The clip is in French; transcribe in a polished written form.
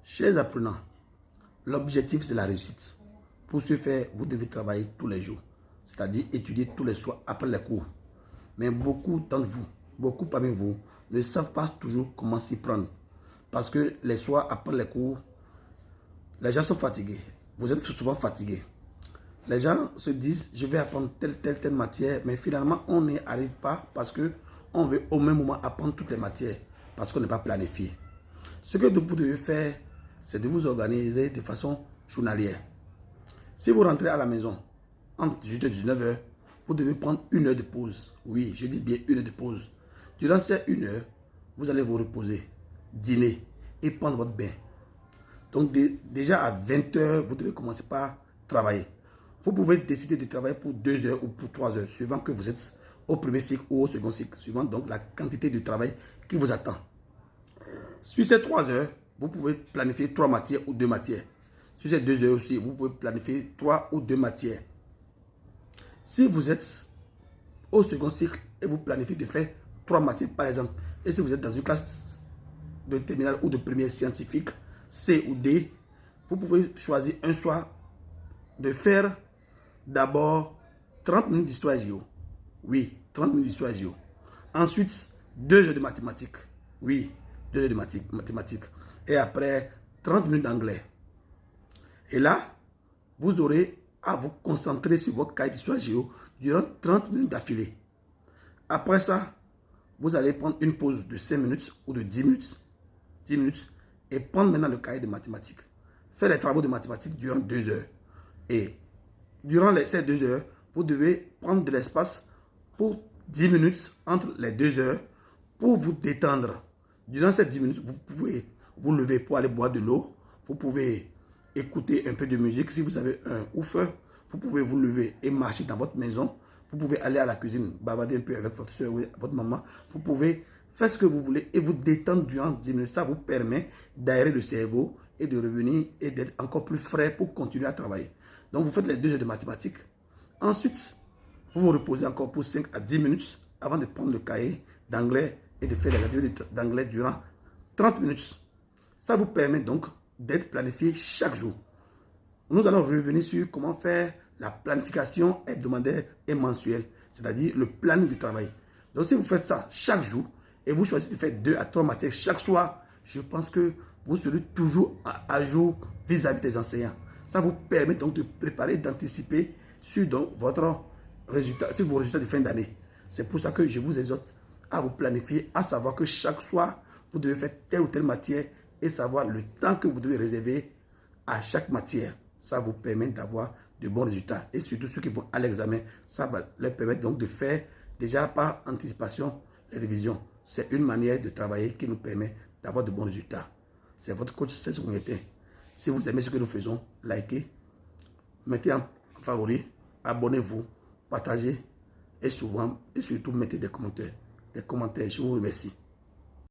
Chers apprenants, l'objectif c'est la réussite. Pour ce faire, vous devez travailler tous les jours, c'est-à-dire étudier tous les soirs après les cours. Mais beaucoup d'entre vous, beaucoup parmi vous, ne savent pas toujours comment s'y prendre. Parce que les soirs après les cours, les gens sont fatigués. Vous êtes souvent fatigués. Les gens se disent, je vais apprendre telle matière, mais finalement, on n'y arrive pas parce qu'on veut au même moment apprendre toutes les matières, parce qu'on n'est pas planifié. Ce que vous devez faire, c'est de vous organiser de façon journalière. Si vous rentrez à la maison entre 18h et 19h, vous devez prendre 1 heure de pause. Oui, je dis bien 1 heure de pause. Durant ces 1 heure, vous allez vous reposer, dîner et prendre votre bain. Donc déjà à 20h, vous devez commencer par travailler. Vous pouvez décider de travailler pour 2 heures ou pour 3 heures, suivant que vous êtes au premier cycle ou au second cycle, suivant donc la quantité de travail qui vous attend. Sur ces 3 heures, vous pouvez planifier 3 matières ou 2 matières. Sur ces 2 heures aussi, vous pouvez planifier 3 ou 2 matières. Si vous êtes au second cycle et vous planifiez de faire 3 matières par exemple, et si vous êtes dans une classe de terminale ou de première scientifique, C ou D, vous pouvez choisir un soir de faire d'abord 30 minutes d'histoire géo. Oui, 30 minutes d'histoire géo. Ensuite, 2 heures de mathématiques. Oui, 2 heures de mathématiques. Et après, 30 minutes d'anglais. Et là, vous aurez à vous concentrer sur votre cahier d'histoire géo durant 30 minutes d'affilée. Après ça, vous allez prendre une pause de 5 minutes ou de 10 minutes. 10 minutes. Et prendre maintenant le cahier de mathématiques. Faire les travaux de mathématiques durant 2 heures. Et durant ces 2 heures, vous devez prendre de l'espace pour 10 minutes entre les 2 heures pour vous détendre. Durant ces 10 minutes, vous pouvez vous lever pour aller boire de l'eau. Vous pouvez écouter un peu de musique si vous avez un oufeur. Vous pouvez vous lever et marcher dans votre maison. Vous pouvez aller à la cuisine, bavarder un peu avec votre soeur ou votre maman. Vous pouvez faire ce que vous voulez et vous détendre durant 10 minutes. Ça vous permet d'aérer le cerveau et de revenir et d'être encore plus frais pour continuer à travailler. Donc, vous faites les 2 heures de mathématiques. Ensuite, vous vous reposez encore pour 5 à 10 minutes avant de prendre le cahier d'anglais et de faire les activités d'anglais durant 30 minutes. Ça vous permet donc d'être planifié chaque jour. Nous allons revenir sur comment faire la planification hebdomadaire et mensuelle, c'est-à-dire le planning du travail. Donc, si vous faites ça chaque jour et vous choisissez de faire 2 à 3 matières chaque soir, je pense que vous serez toujours à jour vis-à-vis des enseignants. Ça vous permet donc de préparer, d'anticiper sur donc votre résultat, sur vos résultats de fin d'année. C'est pour ça que je vous exhorte à vous planifier, à savoir que chaque soir, vous devez faire telle ou telle matière et savoir le temps que vous devez réserver à chaque matière. Ça vous permet d'avoir de bons résultats. Et surtout ceux qui vont à l'examen, ça va leur permettre donc de faire déjà par anticipation les révisions. C'est une manière de travailler qui nous permet d'avoir de bons résultats. C'est votre coach César Mounete. Si vous aimez ce que nous faisons, likez, mettez en favori, abonnez-vous, partagez et surtout mettez des commentaires. Je vous remercie.